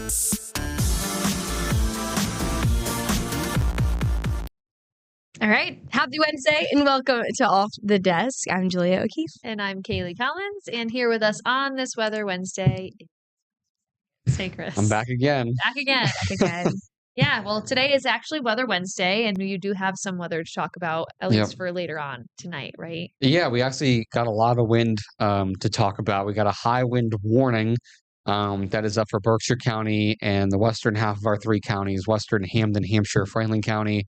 All right. Happy Wednesday and welcome to Off the Desk. I'm Julia O'Keefe. And I'm Kaylee Collins. And here with us on this Weather Wednesday, say Chris. I'm back again. Back again. Yeah, well, today is actually Weather Wednesday, and you do have some weather to talk about, at least for later on tonight, right? Yeah, we actually got a lot of wind to talk about. We got a high wind warning that is up for Berkshire County and the western half of our three counties, western Hamden, Hampshire, Franklin County.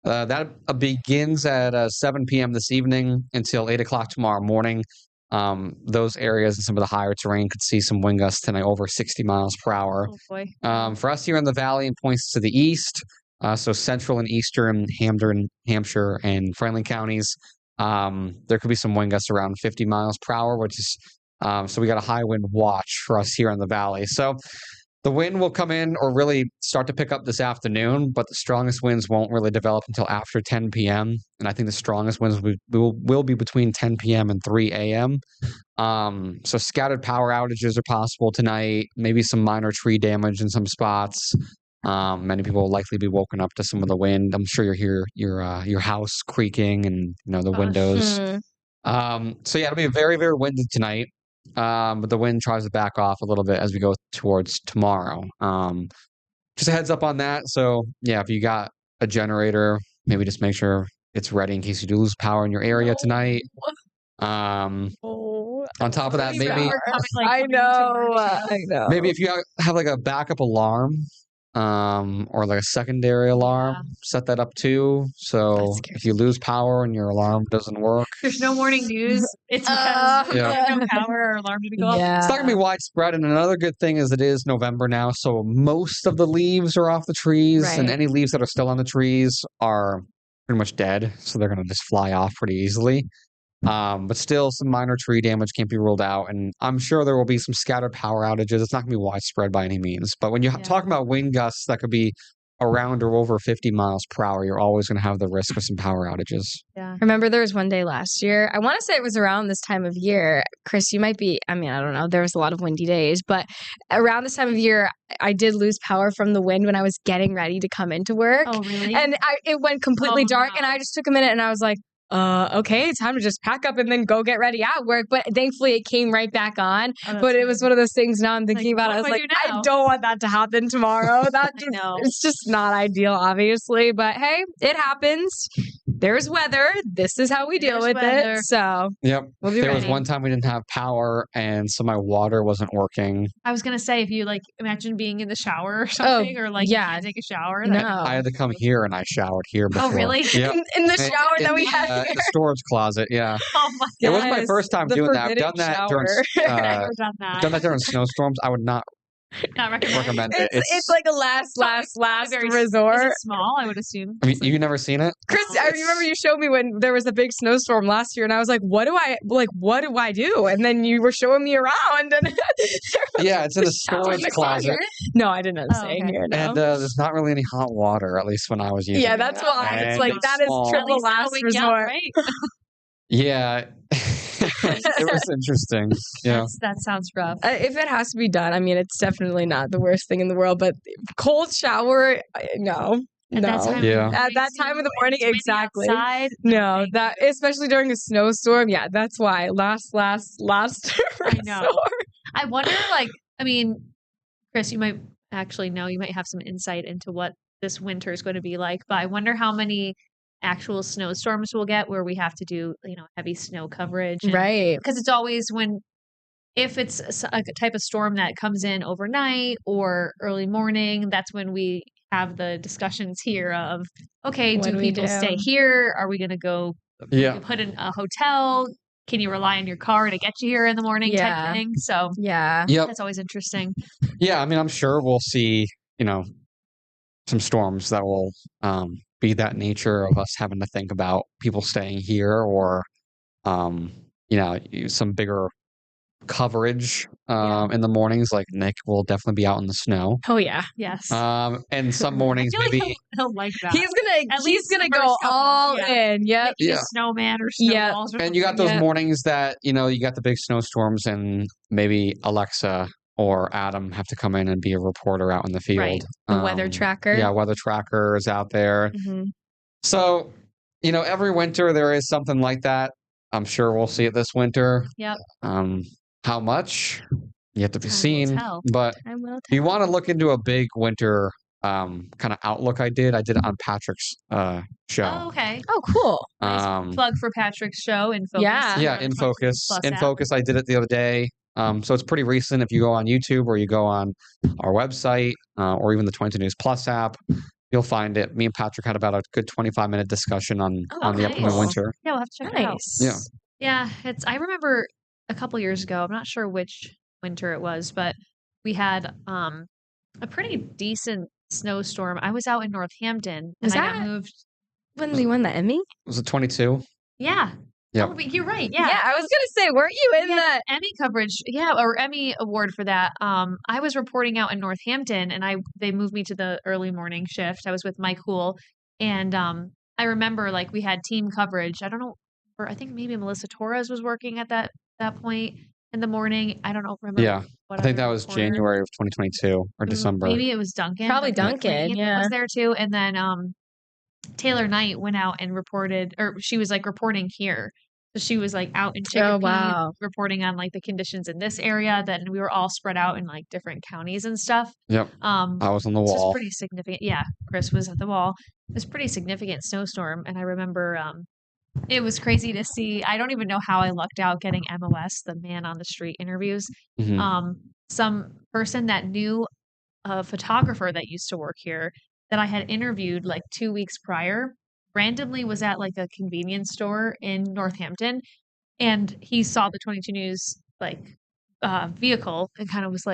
That begins at 7 p.m. this evening until 8 o'clock tomorrow morning. Those areas and some of the higher terrain could see some wind gusts tonight over 60 miles per hour. Oh, boy. For us here in the valley and points to the east, so central and eastern Hamden, Hampshire, and Franklin counties, there could be some wind gusts around 50 miles per hour, which is so we got a high wind watch for us here in the valley. So the wind will come in or really start to pick up this afternoon, but the strongest winds won't really develop until after 10 p.m. And I think the strongest winds will be between 10 p.m. and 3 a.m. So scattered power outages are possible tonight, maybe some minor tree damage in some spots. Many people will likely be woken up to some of the wind. I'm sure you hear your house creaking and the windows. So yeah, it'll be very, very windy tonight. But the wind tries to back off a little bit as we go towards tomorrow. Just a heads up on that. So yeah, if you got a generator, maybe just make sure it's ready in case you do lose power in your area tonight. On top of that, maybe I know. Maybe if you have like a backup alarm, or like a secondary alarm, set that up too. So if you lose power and your alarm doesn't work, there's no morning news. It's because there's no power or alarm to go off. It's not gonna be widespread. And another good thing is it is November now, so most of the leaves are off the trees, and any leaves that are still on the trees are pretty much dead, so they're gonna just fly off pretty easily. But still, some minor tree damage can't be ruled out, and I'm sure there will be some scattered power outages. It's not going to be widespread by any means, but when you talk about wind gusts that could be around or over 50 miles per hour, you're always going to have the risk of some power outages. Yeah. Remember there was one day last year, I want to say it was around this time of year. Chris, you might be, I don't know. There was a lot of windy days, but around this time of year, I did lose power from the wind when I was getting ready to come into work. Oh, really? And it went completely dark, and I just took a minute and I was like, okay, time to just pack up and then go get ready at work. But thankfully it came right back on. But it was one of those things now I'm thinking about. I was like, I don't want that to happen tomorrow. It's just not ideal, obviously. But hey, it happens. There's weather. This is how we deal with it. So yep. We'll be ready. Was one time we didn't have power and so my water wasn't working. I was gonna say, if you imagine being in the shower or something, or you can't take a shower. No. I had to come here and I showered here before. Oh, really? Yep. in the shower that we had here. The storage closet, yeah. Oh my God. It was my first time doing that. I've done that during done that during snowstorms. I would not recommend it. It's like a last resort. Is it small? I would assume. I mean, you've never seen it, Chris? I remember you showed me when there was a big snowstorm last year, and I was like, "What do I do?" And then you were showing me around, and yeah, it's in a storage closet. No, I didn't say here. No. And there's not really any hot water, at least when I was using. Yeah, that's why it's like that is triple last resort. Right? Yeah. It was interesting. Yeah, that sounds rough. If it has to be done, it's definitely not the worst thing in the world. But cold shower, no. At that time of the morning, exactly. Outside, no, that especially during a snowstorm. Yeah, that's why last. I know. I wonder, Chris, you might actually know. You might have some insight into what this winter is going to be like. But I wonder how many actual snowstorms we'll get where we have to do heavy snow coverage, right? Because it's always if it's a type of storm that comes in overnight or early morning, that's when we have the discussions here of, okay, do people stay here? Are we going to go put in a hotel? Can you rely on your car to get you here in the morning type thing? So that's always interesting. Yeah, I'm sure we'll see some storms that will be that nature of us having to think about people staying here or, some bigger coverage in the mornings. Like Nick will definitely be out in the snow. Oh yeah, yes. And some mornings maybe he'll like that. He's gonna go all in. Yep. Yeah. A snowman or snowballs. And you got those mornings that you got the big snowstorms and maybe Alexa or Adam have to come in and be a reporter out in the field. Right. The weather tracker. Yeah, weather tracker is out there. Mm-hmm. So, every winter there is something like that. I'm sure we'll see it this winter. Yep. How much? Yet to be Time will seen. tell. But Time will if you tell. want to look into a big winter kind of outlook, I did it on Patrick's show. Oh, okay. Oh, cool. Nice plug for Patrick's show in Focus. Yeah. In Focus. In app. Focus, I did it the other day. So it's pretty recent. If you go on YouTube or you go on our website or even the 22 News Plus app, you'll find it. Me and Patrick had about a good 25-minute discussion on the upcoming winter. Yeah, we'll have to check it out. Yeah, I remember a couple years ago, I'm not sure which winter it was, but we had a pretty decent snowstorm. I was out in Northampton and I got moved. When they won the Emmy? Was it 22? Yeah. Yep. Oh, you're right. Yeah. Yeah, I was gonna say, weren't you in the Emmy coverage? Yeah, or Emmy award for that. I was reporting out in Northampton, and they moved me to the early morning shift. I was with Mike Hool, and I remember we had team coverage. I don't know, or I think maybe Melissa Torres was working at that point in the morning. I don't know. Remember? Yeah, I think that was January of 2022 or December. Maybe it was Duncan. Probably Duncan. Yeah, was there too, and then Taylor Knight went out and reported, or she was reporting here. So she was out in Chicopee reporting on the conditions in this area. Then we were all spread out in I counties and stuff. Yep. I was on the wall. It was pretty significant. Yeah, Chris was at the wall. It was pretty significant snowstorm, and I remember it was crazy to see. I don't even know how I lucked out getting MOS, the man on the street interviews. Mm-hmm. Some person that knew a photographer that used to work here that I had interviewed 2 weeks prior randomly was at a convenience store in Northampton, and he saw the 22 News vehicle and kind of was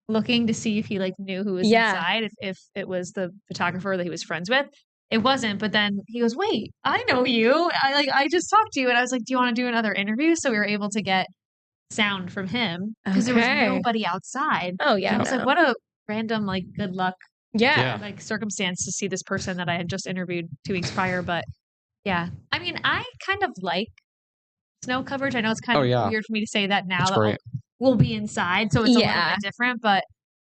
looking to see if he knew who was inside, if it was the photographer that he was friends with. It wasn't, but then he goes, "Wait, I know you. I just talked to you," and I was like, "Do you want to do another interview?" So we were able to get sound from him because there was nobody outside. Oh yeah, and I was what a random good luck. Yeah. Circumstance to see this person that I had just interviewed 2 weeks prior. But yeah, I mean, I kind of like snow coverage. I know it's kind of weird for me to say that now that we'll be inside, so it's a little bit different, but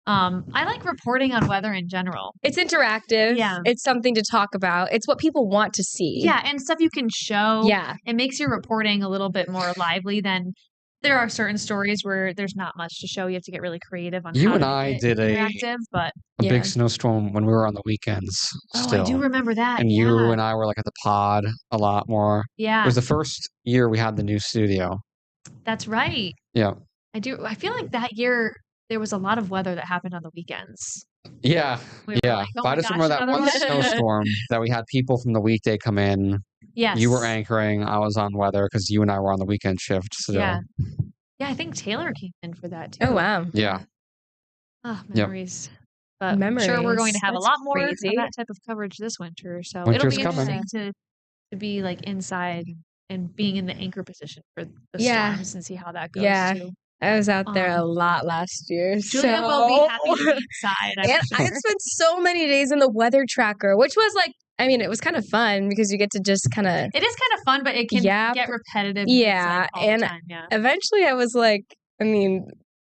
I like reporting on weather in general. It's interactive. Yeah. It's something to talk about. It's what people want to see. Yeah, and stuff you can show. Yeah. It makes your reporting a little bit more lively than there are certain stories where there's not much to show. You have to get really creative on you and I did a big snowstorm when we were on the weekends. Still. I do remember that. And you and I were at the pod a lot more. Yeah. It was the first year we had the new studio. That's right. Yeah. I do. I feel like that year there was a lot of weather that happened on the weekends. Yeah. But I just remember that one snowstorm that we had people from the weekday come in. Yes. You were anchoring. I was on weather because you and I were on the weekend shift. So. Yeah. Yeah, I think Taylor came in for that too. Oh, wow. Yeah. Oh, memories. Yep. But I'm sure we're going to have a lot more of that type of coverage this winter. So it'll be interesting to be inside and being in the anchor position for the storms and see how that goes too. I was out there a lot last year. Julia will be happy to be inside. And I spent so many days in the weather tracker, which was it was kind of fun because you get to just kind of... It is kind of fun, but it can get repetitive. Yeah. And the time, eventually I was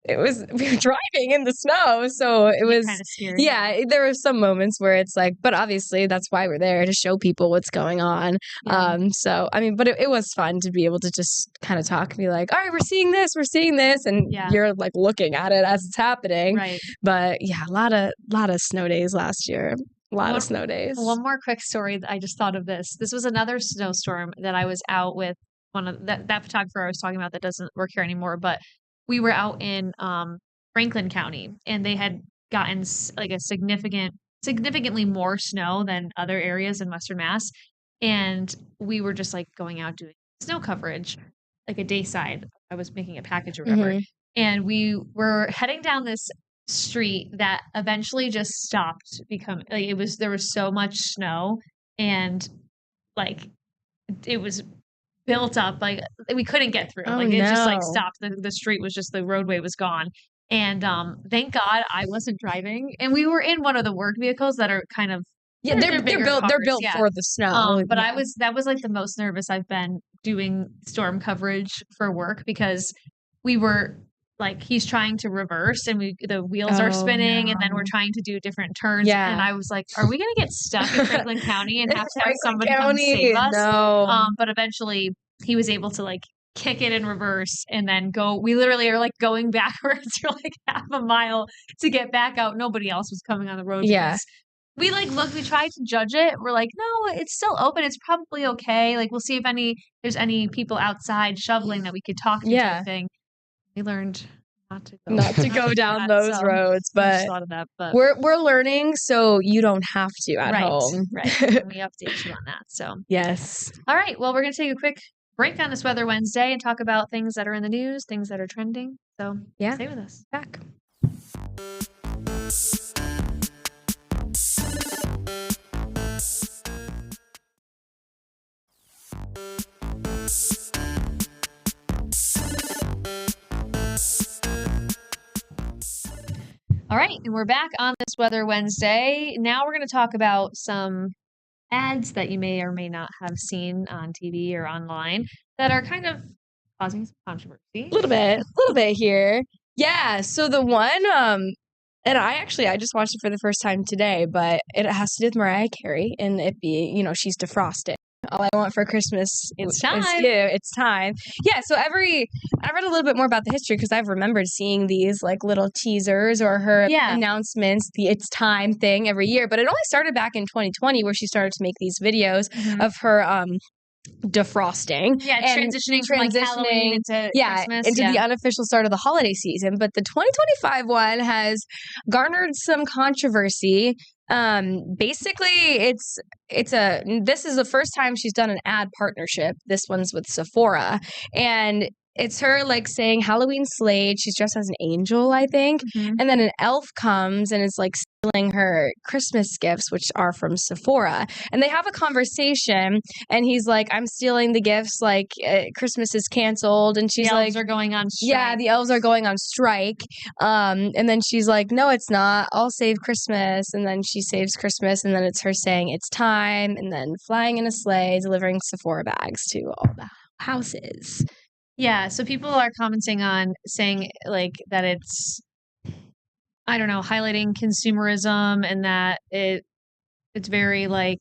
we were driving in the snow, so it was kind of scary. Yeah, there were some moments where it's but obviously that's why we're there, to show people what's going on. Yeah. But it was fun to be able to just kind of talk and be all right, we're seeing this, and you're looking at it as it's happening. Right. But yeah, a lot of snow days last year. A lot of snow days. One more quick story. I just thought of this. This was another snowstorm that I was out with one of that photographer I was talking about that doesn't work here anymore, but we were out in Franklin County, and they had gotten a significantly more snow than other areas in Western Mass. And we were just going out doing snow coverage, a day side. I was making a package or whatever. Mm-hmm. And we were heading down this street that eventually just stopped there was so much snow, and it was built up, we couldn't get through. It just stopped. The street was just, the roadway was gone. And thank God I wasn't driving. And we were in one of the work vehicles that are kind of they're built for the snow. But that was the most nervous I've been doing storm coverage for work, because we were like he's trying to reverse and the wheels are spinning and then we're trying to do different turns. Yeah. And I was like, are we going to get stuck in Franklin County and have to have somebody come save us? No. But eventually he was able to like kick it in reverse and then go. We literally are like going backwards for like half a mile to get back out. Nobody else was coming on the road. Yeah. We like we tried to judge it. We're like, no, it's still open. It's probably okay. Like we'll see if there's any people outside shoveling that we could talk to. Yeah. Thing. We learned not to go down those roads, but, thought of that, but we're learning, so you don't have to at home. Right. And we update you on that. So yes. All right. Well, we're gonna take a quick break on this Weather Wednesday and talk about things that are in the news, things that are trending. So yeah, stay with us. Back. All right, and we're back on this Weather Wednesday. Now we're going to talk about some ads that you may or may not have seen on TV or online that are kind of causing some controversy. A little bit here. Yeah, so the one, and I just watched it for the first time today, but it has to do with Mariah Carey and it being, she's defrosted. All I want for Christmas is you. It's time. Yeah, so I read a little bit more about the history because I've remembered seeing these like little teasers or her announcements, the It's Time thing every year. But it only started back in 2020 where she started to make these videos of her defrosting. Yeah, transitioning from like Halloween into Christmas. Into the unofficial start of the holiday season. But the 2025 one has garnered some controversy. Basically this is the first time she's done an ad partnership. This one's with Sephora, and it's her like saying Halloween Slade. She's dressed as an angel, I think. And then an elf comes and is like stealing her Christmas gifts, which are from Sephora. And they have a conversation and he's like, I'm stealing the gifts, like Christmas is canceled. And she's like, the elves are going on strike. Yeah, the elves are going on strike. And then she's like, no, it's not. I'll save Christmas. And then she saves Christmas. And then it's her saying it's time. And then flying in a sleigh, delivering Sephora bags to all the houses. Yeah, so people are commenting on saying like that it's, I don't know, highlighting consumerism and that it's very like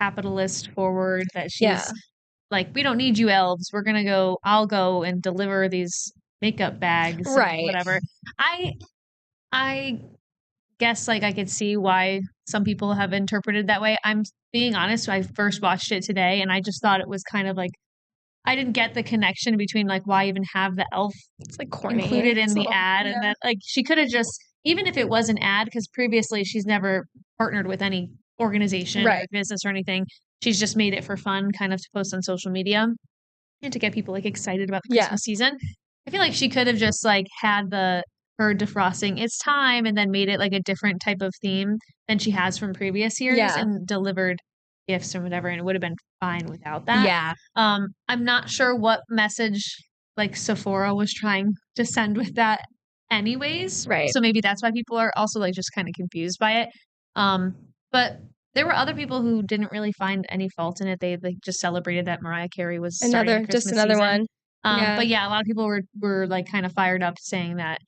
capitalist forward, that she's like, we don't need you elves. I'll go and deliver these makeup bags. Right. Whatever. I guess like I could see why some people have interpreted that way. I'm being honest, I first watched it today and I just thought it was kind of like, I didn't get the connection between like why even have the elf it's like corny. Included in the ad and that like she could have just, even if it was an ad, because previously she's never partnered with any organization or business or anything. She's just made it for fun, kind of to post on social media and to get people like excited about the Christmas season. I feel like she could have just like had her defrosting it's time and then made it like a different type of theme than she has from previous years and delivered gifts or whatever, and it would have been fine without that. Yeah. I'm not sure what message like Sephora was trying to send with that anyways. Right. So maybe that's why people are also like just kind of confused by it. But there were other people who didn't really find any fault in it. They like just celebrated that Mariah Carey was another season. One. But yeah, a lot of people were like kind of fired up saying that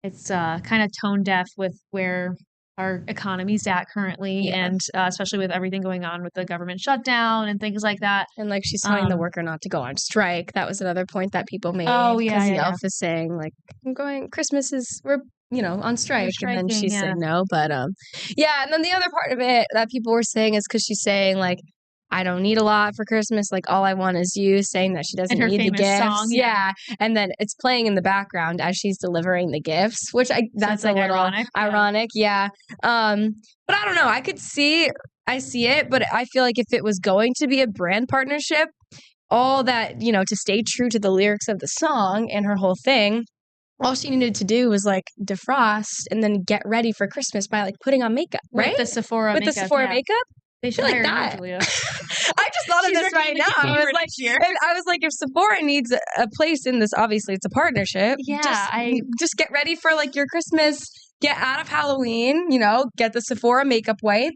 it's kind of tone deaf with where our economy's at currently, and especially with everything going on with the government shutdown and things like that. And like she's telling the worker not to go on strike. That was another point that people made. Oh yeah, because the elf is saying like, we're on strike, and then she said no. But and then the other part of it that people were saying is because she's saying like, I don't need a lot for Christmas. Like, all I want is you, saying that she doesn't need the gifts. Song, yeah. And then it's playing in the background as she's delivering the gifts, which that's a little ironic. Yeah. But I don't know. I see it, but I feel like if it was going to be a brand partnership, all that, to stay true to the lyrics of the song and her whole thing, all she needed to do was like defrost and then get ready for Christmas by like putting on makeup, right? With the Sephora makeup. They should like that. I just thought of this right now. I was like, if Sephora needs a place in this, obviously it's a partnership. Yeah, just get ready for like your Christmas. Get out of Halloween. Get the Sephora makeup wipe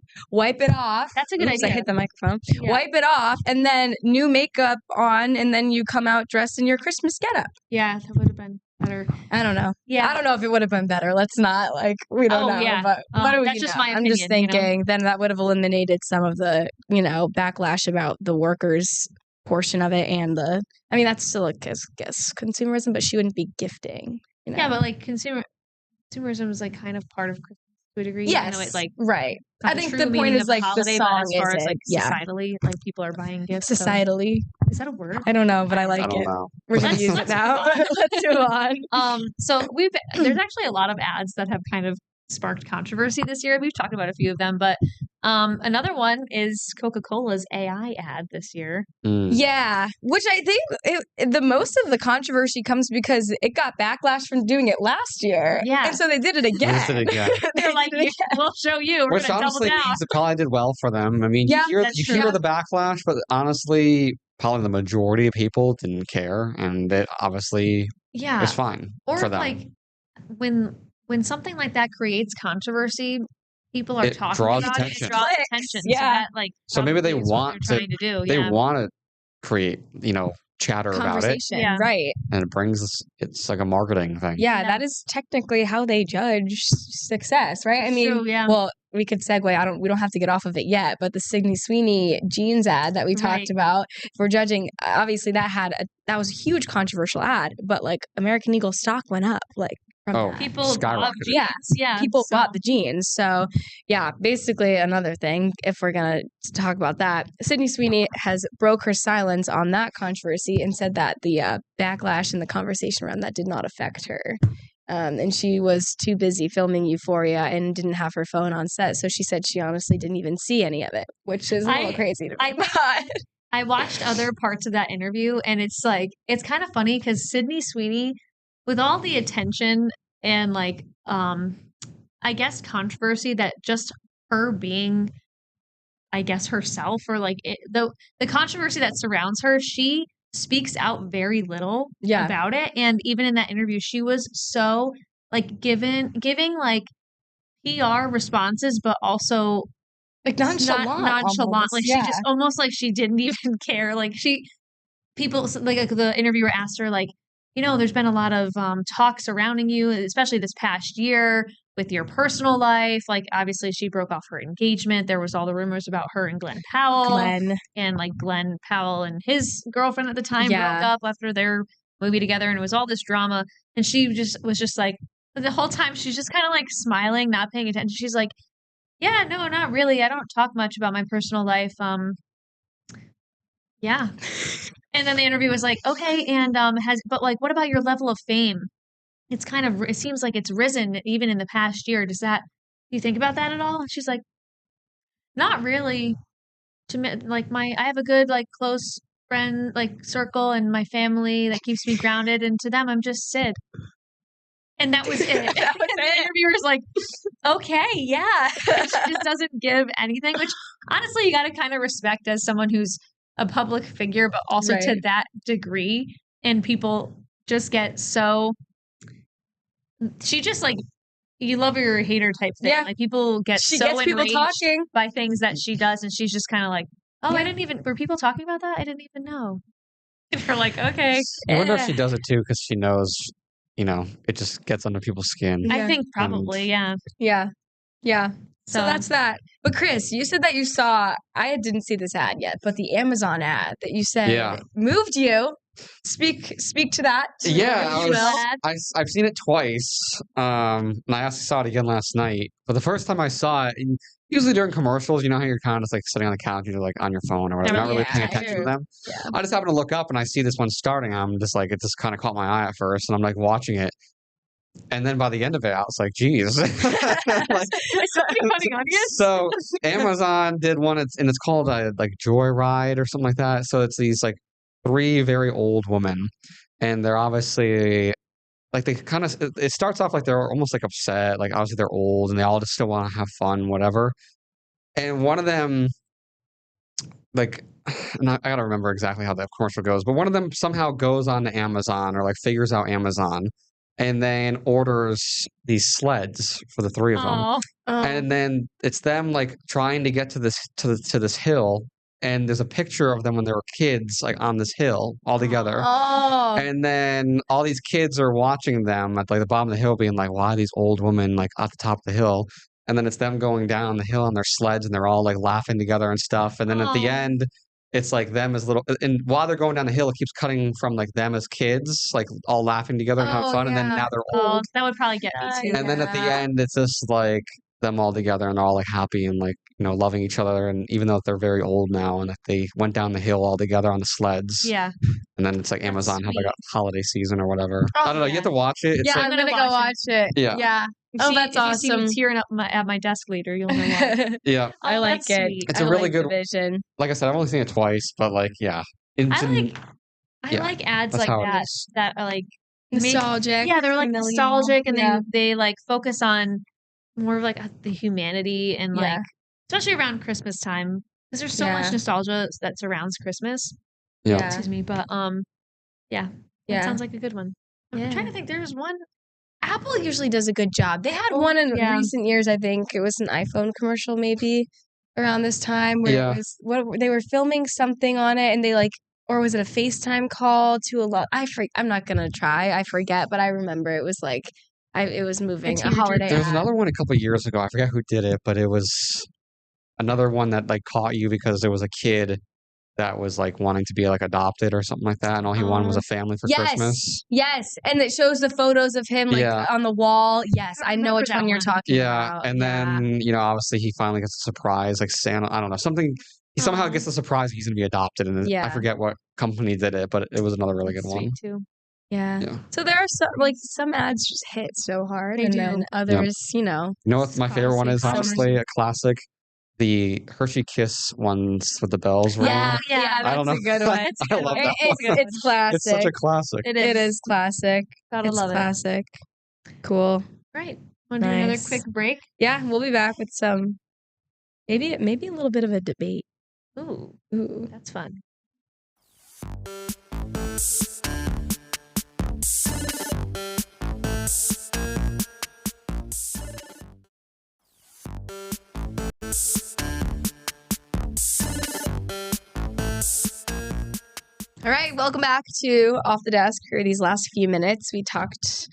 it off. That's a good idea. I hit the microphone. Yeah. Wipe it off, and then new makeup on, and then you come out dressed in your Christmas getup. Yeah, that would have been better. I don't know. Yeah. I don't know if it would have been better. Let's not we don't know. Yeah. But what do we that's just my opinion. I'm just thinking then that would have eliminated some of the, backlash about the workers portion of it and that's still I guess consumerism, but she wouldn't be gifting. Yeah, but like consumerism is like kind of part of Christmas to a degree. Yes, right. I think the point is like holiday, the song as far as like yeah. societally, like people are buying gifts. Societally, is that a word? I don't know, but I like it. Know. We're gonna use it now. Let's move on. So there's actually a lot of ads that have kind of sparked controversy this year. We've talked about a few of them, but another one is Coca-Cola's AI ad this year. Yeah, which I think the most of the controversy comes because it got backlash from doing it last year. Yeah, and so they did it again. They're like, we'll show you. We're Which honestly means it probably did well for them. I mean, you hear the backlash, but honestly, probably the majority of people didn't care, and it obviously was fine for them. Like when something like that creates controversy, people are talking about attention. it. It draws attention. Yeah. So maybe they want to do. They want to create, chatter about it. Yeah. Right. And it's like a marketing thing. Yeah, that is technically how they judge success, right? I mean, well, we could segue. We don't have to get off of it yet, but the Sydney Sweeney jeans ad that we talked about, if we're judging, obviously that was a huge controversial ad, but like American Eagle stock went up, like people bought jeans. People bought the jeans. So yeah, basically another thing, if we're gonna talk about that, Sydney Sweeney has broke her silence on that controversy and said that the backlash and the conversation around that did not affect her. And she was too busy filming Euphoria and didn't have her phone on set. So she said she honestly didn't even see any of it, which is a little crazy to me. I watched other parts of that interview, and it's kind of funny because Sydney Sweeney, with all the attention and I guess controversy that just her being, I guess, herself, or the controversy that surrounds her, she speaks out very little about it. And even in that interview, she was so giving PR responses, but also nonchalant. She just almost she didn't even care. The interviewer asked her there's been a lot of talk surrounding you, especially this past year with your personal life. Obviously she broke off her engagement. There was all the rumors about her and Glenn Powell. And Glenn Powell and his girlfriend at the time broke up after their movie together, and it was all this drama. And she was just the whole time she's just kind of smiling, not paying attention. She's like, yeah, no, not really. I don't talk much about my personal life. Yeah. And then the interview was okay, and what about your level of fame? It seems like it's risen even in the past year. Do you think about that at all? And she's like, not really. To me, I have a good close friend circle and my family that keeps me grounded, and to them I'm just Sid. And that was it. And the interviewer's okay, yeah. And she just doesn't give anything, which honestly you got to kind of respect as someone who's a public figure, but also to that degree. And people just get so, she just you love her or hate her type thing. Yeah. People get she so gets people talking by things that she does, and she's just kind of I didn't even, were people talking about that? I didn't even know. And we're okay. I wonder if she does it too because she knows, it just gets under people's skin. I think probably, Yeah. So that's that. But Chris, you said that you saw, I didn't see this ad yet, but the Amazon ad that you said moved you. Speak to that. I've seen it twice. And I actually saw it again last night. But the first time I saw it, and usually during commercials, you know how you're kind of just sitting on the couch, you're on your phone or whatever, not really paying attention to them. Yeah. I just happen to look up and I see this one starting. I'm just it just kind of caught my eye at first, and I'm watching it. And then by the end of it, I was geez. It's something funny on you. So Amazon did one, and it's called Joyride or something like that. So it's these three very old women, and they're obviously they kind of, it starts off they're almost upset, obviously they're old and they all just still want to have fun, whatever. And one of them, and I gotta remember exactly how that commercial goes, but one of them somehow goes on to Amazon or figures out Amazon and then orders these sleds for the three of them. And then it's them trying to get to this hill, and there's a picture of them when they were kids, like on this hill all together. Oh. And then all these kids are watching them at like the bottom of the hill, being like, "Why are these old women like at the top of the hill?" And then it's them going down the hill on their sleds, and they're all like laughing together and stuff. And then at the end, it's like them as little, and while they're going down the hill, it keeps cutting from like them as kids, like all laughing together and having fun. And then now they're old. That would probably get me too. And then at the end, it's just like them all together and all like happy and like, loving each other. And even though they're very old now, and that they went down the hill all together on the sleds. Yeah. And then it's like Amazon had like a holiday season or whatever. I don't know. You have to watch it. It's I'm gonna go watch it. Yeah. That's awesome. If you see me tearing up at my desk later, you'll know why. Yeah. I like it. Sweet. It's a really good vision. Like I said, I've only seen it twice, but like, yeah. I like ads like that that are like nostalgic. They're like nostalgic, and they like focus on more of like the humanity and like, especially around Christmas time, because there's so much nostalgia that surrounds Christmas. Yeah. Excuse me, but that sounds like a good one. I'm trying to think. There's one. Apple usually does a good job. They had one in recent years, I think. It was an iPhone commercial maybe around this time where it was they were filming something on it, and they like, or was it a FaceTime call to a lot? I'm not gonna try. I forget, but I remember it was like it was moving a holiday. There was another one a couple years ago. I forget who did it, but it was another one that like caught you because there was a kid that was like wanting to be like adopted or something like that, and all he wanted was a family for Christmas. Yes, and it shows the photos of him like on the wall. Yes, I know which one you're talking about. And then obviously he finally gets a surprise, like Santa. I don't know, something. He somehow gets the surprise he's going to be adopted, and I forget what company did it, but it was another really good one too. Yeah. So there are some ads just hit so hard, then others, You know what my favorite one is? Honestly, a classic. The Hershey Kiss ones with the bells ring. Yeah, I don't know. That's a good one. I love that one. It's classic. It's such a classic. It is classic. Gotta love classic. Cool. Right. Want to do another quick break? Yeah, we'll be back with some maybe a little bit of a debate. Ooh, that's fun. All right, welcome back to Off the Desk. For these last few minutes, we talked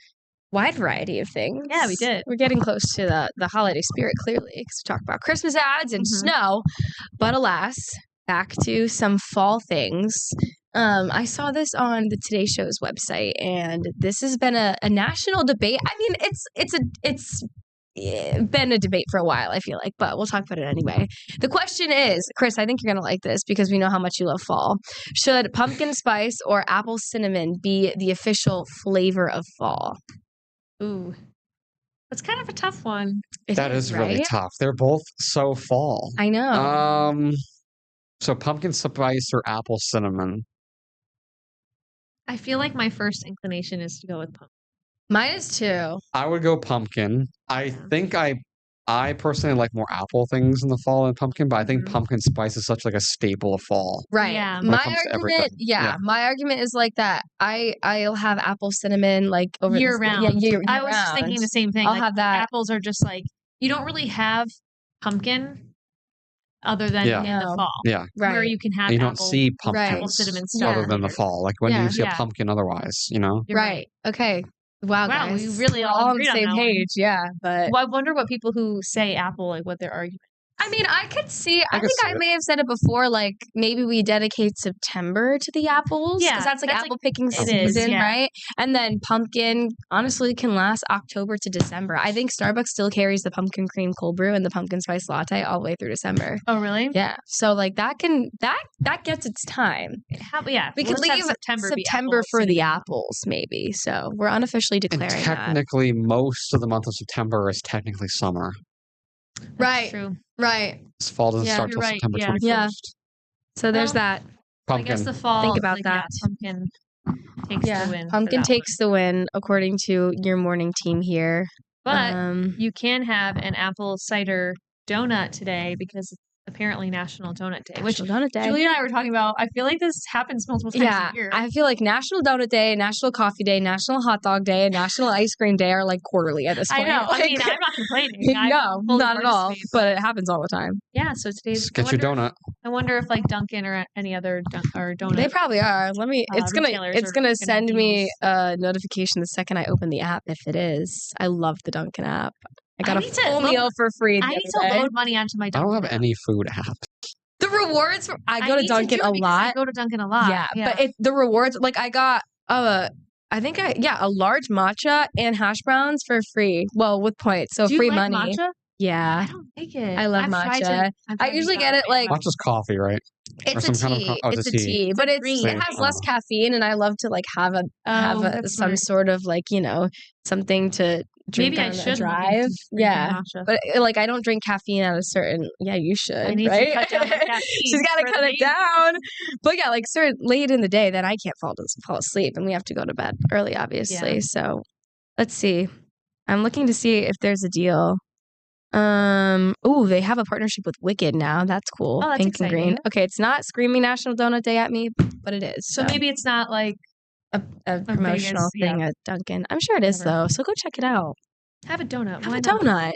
wide variety of things. Yeah, we did. We're getting close to the holiday spirit, clearly, because we talked about Christmas ads and snow. But alas, back to some fall things. I saw this on the Today Show's website, and this has been a national debate. I mean, it's been a debate for a while, I feel like, but we'll talk about it anyway. The question is, Chris, I think you're going to like this because we know how much you love fall. Should pumpkin spice or apple cinnamon be the official flavor of fall? Ooh, that's kind of a tough one. That is really tough. They're both so fall. I know. So pumpkin spice or apple cinnamon? I feel like my first inclination is to go with pumpkin. Mine is too. I would go pumpkin. I think I personally like more apple things in the fall than pumpkin, but I think pumpkin spice is such like a staple of fall. Right. Yeah. My argument is like that. I'll have apple cinnamon like over year round. Yeah, year I was thinking the same thing. I'll have that. Apples are just like, you don't really have pumpkin other than in the fall. Yeah. Right. Where you can have don't see pumpkins apple cinnamon stuff other than the fall. Like when do you see a pumpkin otherwise, You're right. Okay. Wow, guys. We really all on the same page. Yeah, but I wonder what people who say apple, like what their argument. I mean, I could see. I think I may have said it before. Like maybe we dedicate September to the apples. Yeah, because that's like apple picking season, right? And then pumpkin honestly can last October to December. I think Starbucks still carries the pumpkin cream cold brew and the pumpkin spice latte all the way through December. Oh, really? Yeah. So like that gets its time. We could leave September for the apples, maybe. So we're unofficially declaring and technically, most of the month of September is technically summer. Right. True. Right. This fall doesn't start till September 21st. Yeah. So there's that. Pumpkin. I guess the fall. Think about that. Pumpkin takes the win. Pumpkin takes the win, according to your morning team here. But you can have an apple cider donut today because it's apparently National Donut Day, National Donut Day. Julie and I were talking about. I feel like this happens multiple times a year. I feel like National Donut Day, National Coffee Day, National Hot Dog Day, and National Ice Cream Day are like quarterly at this point. I know. Like, I mean, I'm not complaining. No, not at all. But it happens all the time. Yeah. So today's. Get your donut. I wonder if like Dunkin' or any other donut. They probably are. Let me. It's gonna send me a notification the second I open the app if it is. I love the Dunkin' app. I got a full meal for free. I need to load money onto my Dunkin'. I don't have any food apps. The rewards. I go to Dunkin' a lot. I go to Dunkin' a lot. Yeah. But the rewards, like I got a large matcha and hash browns for free. Well, with points, so free money. Matcha? Yeah, I don't like it. I love matcha. I usually get it like matcha's coffee, right? It's a tea. It's a tea, but it has less caffeine, and I love to like have some sort of like something to drink on the drive. Yeah, but like I don't drink caffeine at a certain. Yeah, you should. I need to cut down the caffeine. She's got to cut it down. But yeah, like late in the day, then I can't fall asleep, and we have to go to bed early, obviously. Yeah. So let's see. I'm looking to see if there's a deal. They have a partnership with Wicked now. That's cool. Oh, that's Pink exciting. and green. Okay, it's not screaming National Donut Day at me, but it is. So maybe it's not like a promotional thing at Dunkin'. I'm sure it is though. So go check it out. Have a donut. Have a donut.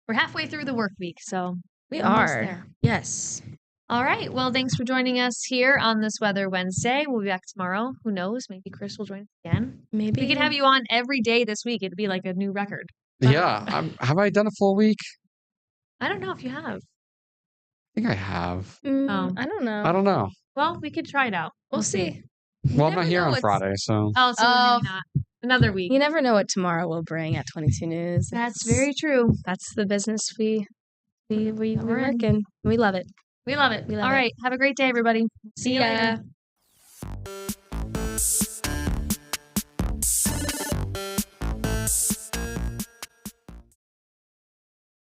We're halfway through the work week, so we are there. Yes. All right. Well, thanks for joining us here on this Weather Wednesday. We'll be back tomorrow. Who knows? Maybe Chris will join us again. Maybe we could have you on every day this week. It'd be like a new record. Yeah. Have I done a full week? I don't know if you have. I think I have. I don't know. I don't know. Well, we could try it out. We'll see. Well, I'm not here on Friday, so. Oh, so maybe not. Another week. You never know what tomorrow will bring at 22 News. That's very true. That's the business we work in. We love it. We love it. All right. Have a great day, everybody. See ya. Later.